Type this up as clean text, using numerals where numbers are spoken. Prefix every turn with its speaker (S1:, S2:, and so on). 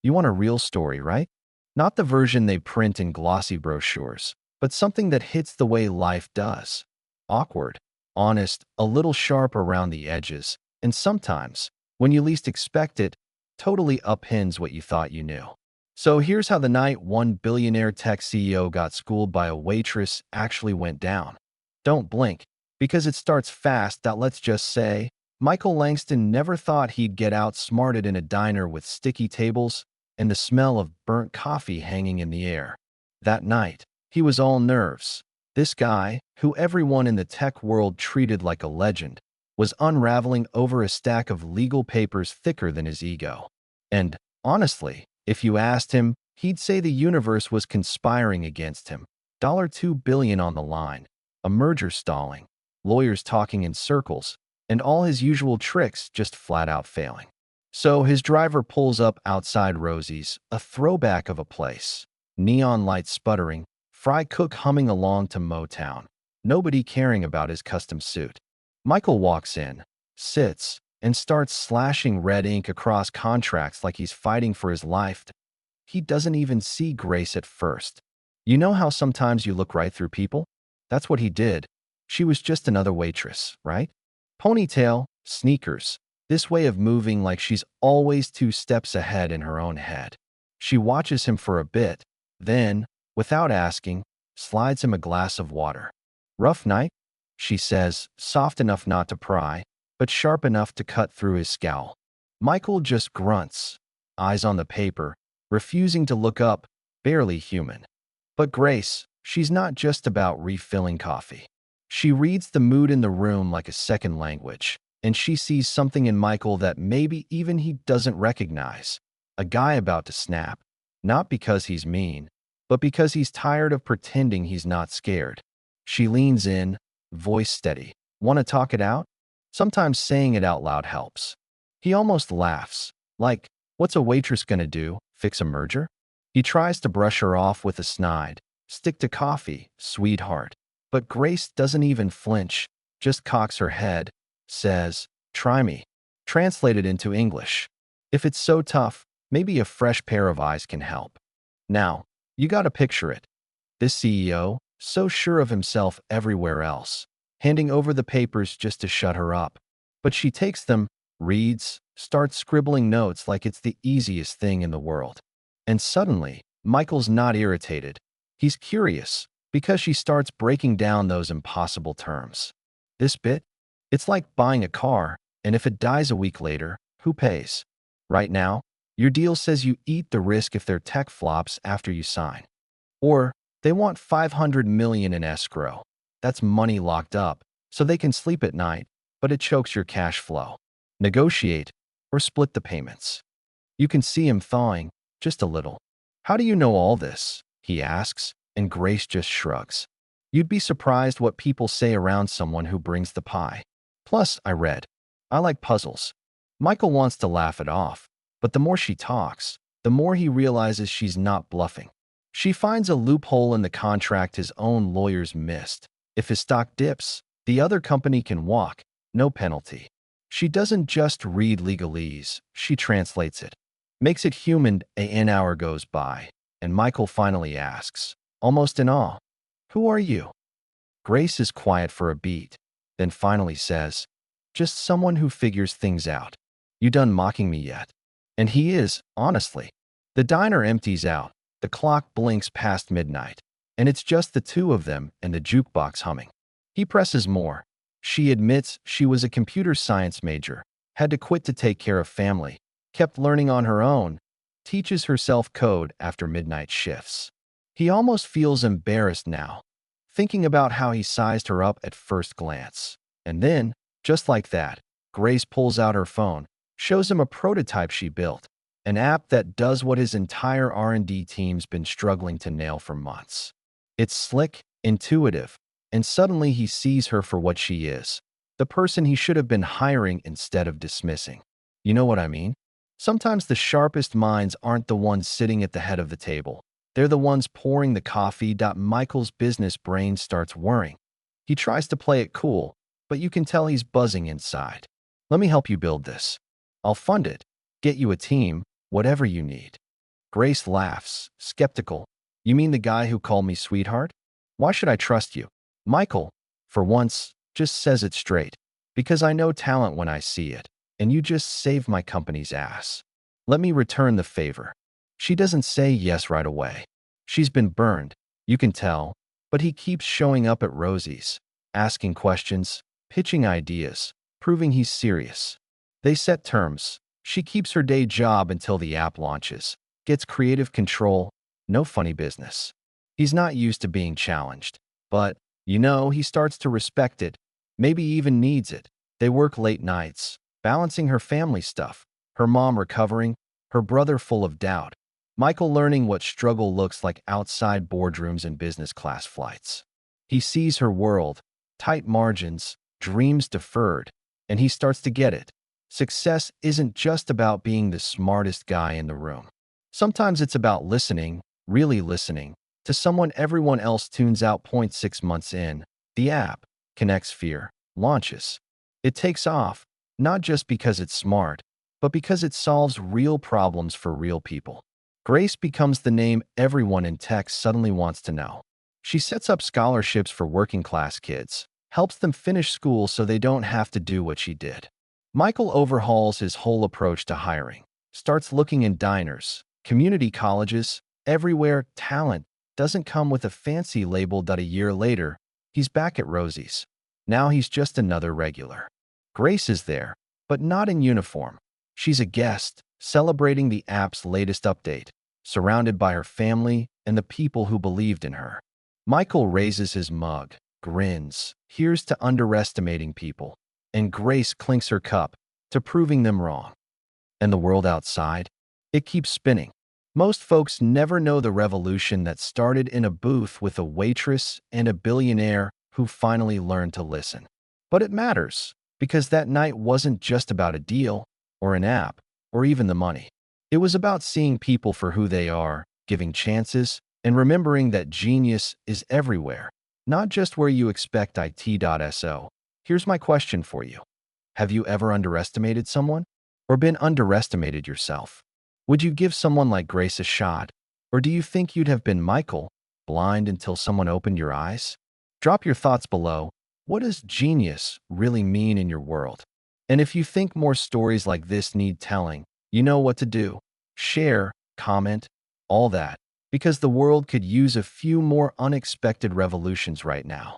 S1: You want a real story, right? Not the version they print in glossy brochures, but something that hits the way life does. Awkward, honest, a little sharp around the edges, and sometimes, when you least expect it, totally upends what you thought you knew. So here's how the night one billionaire tech CEO got schooled by a waitress actually went down. Don't blink, because it starts fast. Let's just say, Michael Langston never thought he'd get outsmarted in a diner with sticky tables and the smell of burnt coffee hanging in the air. That night, he was all nerves. This guy, who everyone in the tech world treated like a legend, was unraveling over a stack of legal papers thicker than his ego. And, honestly, if you asked him, he'd say the universe was conspiring against him. $2 billion on the line, a merger stalling, lawyers talking in circles, and all his usual tricks just flat out failing. So his driver pulls up outside Rosie's, a throwback of a place. Neon lights sputtering, fry cook humming along to Motown, nobody caring about his custom suit. Michael walks in, sits, and starts slashing red ink across contracts like he's fighting for his life. He doesn't even see Grace at first. You know how sometimes you look right through people? That's what he did. She was just another waitress, right? Ponytail, sneakers, this way of moving like she's always 2 steps ahead in her own head. She watches him for a bit, then, without asking, slides him a glass of water. Rough night? She says, soft enough not to pry, but sharp enough to cut through his scowl. Michael just grunts, eyes on the paper, refusing to look up, barely human. But Grace, she's not just about refilling coffee. She reads the mood in the room like a second language, and she sees something in Michael that maybe even he doesn't recognize. A guy about to snap, not because he's mean, but because he's tired of pretending he's not scared. She leans in, voice steady. Want to talk it out? Sometimes saying it out loud helps. He almost laughs, like, what's a waitress gonna do, fix a merger? He tries to brush her off with a snide. Stick to coffee, sweetheart. But Grace doesn't even flinch, just cocks her head, says, try me. Translated into English. If it's so tough, maybe a fresh pair of eyes can help. Now, you gotta picture it. This CEO, so sure of himself everywhere else, handing over the papers just to shut her up. But she takes them, reads, starts scribbling notes like it's the easiest thing in the world. And suddenly, Michael's not irritated. He's curious, because she starts breaking down those impossible terms. This bit? It's like buying a car, and if it dies a week later, who pays? Right now, your deal says you eat the risk if their tech flops after you sign. Or, they want $500 million in escrow. That's money locked up, so they can sleep at night, but it chokes your cash flow. Negotiate, or split the payments. You can see him thawing, just a little. How do you know all this? He asks, and Grace just shrugs. You'd be surprised what people say around someone who brings the pie. Plus, I read. I like puzzles. Michael wants to laugh it off, but the more she talks, the more he realizes she's not bluffing. She finds a loophole in the contract his own lawyers missed. If his stock dips, the other company can walk, no penalty. She doesn't just read legalese, she translates it. Makes it human. An hour goes by, and Michael finally asks, almost in awe, who are you? Grace is quiet for a beat, then finally says, just someone who figures things out. You done mocking me yet? And he is, honestly. The diner empties out, the clock blinks past midnight, and it's just the two of them and the jukebox humming. He presses more. She admits she was a computer science major, had to quit to take care of family, kept learning on her own, teaches herself code after midnight shifts. He almost feels embarrassed now, thinking about how he sized her up at first glance. And then, just like that, Grace pulls out her phone, shows him a prototype she built, an app that does what his entire R&D team's been struggling to nail for months. It's slick, intuitive, and suddenly he sees her for what she is, the person he should have been hiring instead of dismissing. You know what I mean? Sometimes the sharpest minds aren't the ones sitting at the head of the table. They're the ones pouring the coffee. Michael's business brain starts whirring. He tries to play it cool, but you can tell he's buzzing inside. Let me help you build this. I'll fund it, get you a team, whatever you need. Grace laughs, skeptical. You mean the guy who called me sweetheart? Why should I trust you? Michael, for once, just says it straight. Because I know talent when I see it, and you just saved my company's ass. Let me return the favor. She doesn't say yes right away. She's been burned, you can tell, but he keeps showing up at Rosie's, asking questions, pitching ideas, proving he's serious. They set terms. She keeps her day job until the app launches, gets creative control, no funny business. He's not used to being challenged, but, he starts to respect it, maybe even needs it. They work late nights, balancing her family stuff, her mom recovering, her brother full of doubt, Michael learning what struggle looks like outside boardrooms and business class flights. He sees her world, tight margins, dreams deferred, and he starts to get it. Success isn't just about being the smartest guy in the room. Sometimes it's about listening, really listening, to someone everyone else tunes out. 6 months in, the app, Connects Fear, launches. It takes off, not just because it's smart, but because it solves real problems for real people. Grace becomes the name everyone in tech suddenly wants to know. She sets up scholarships for working-class kids, helps them finish school so they don't have to do what she did. Michael overhauls his whole approach to hiring, starts looking in diners, community colleges, everywhere. Talent doesn't come with a fancy label. A year later, he's back at Rosie's. Now he's just another regular. Grace is there, but not in uniform. She's a guest, celebrating the app's latest update, surrounded by her family and the people who believed in her. Michael raises his mug, grins, here's to underestimating people, and Grace clinks her cup to proving them wrong. And the world outside? It keeps spinning. Most folks never know the revolution that started in a booth with a waitress and a billionaire who finally learned to listen. But it matters, because that night wasn't just about a deal, or an app, or even the money. It was about seeing people for who they are, giving chances, and remembering that genius is everywhere, not just where you expect it.so. Here's my question for you. Have you ever underestimated someone? Or been underestimated yourself? Would you give someone like Grace a shot? Or do you think you'd have been Michael, blind until someone opened your eyes? Drop your thoughts below. What does genius really mean in your world? And if you think more stories like this need telling, you know what to do. Share, comment, all that, because the world could use a few more unexpected revolutions right now.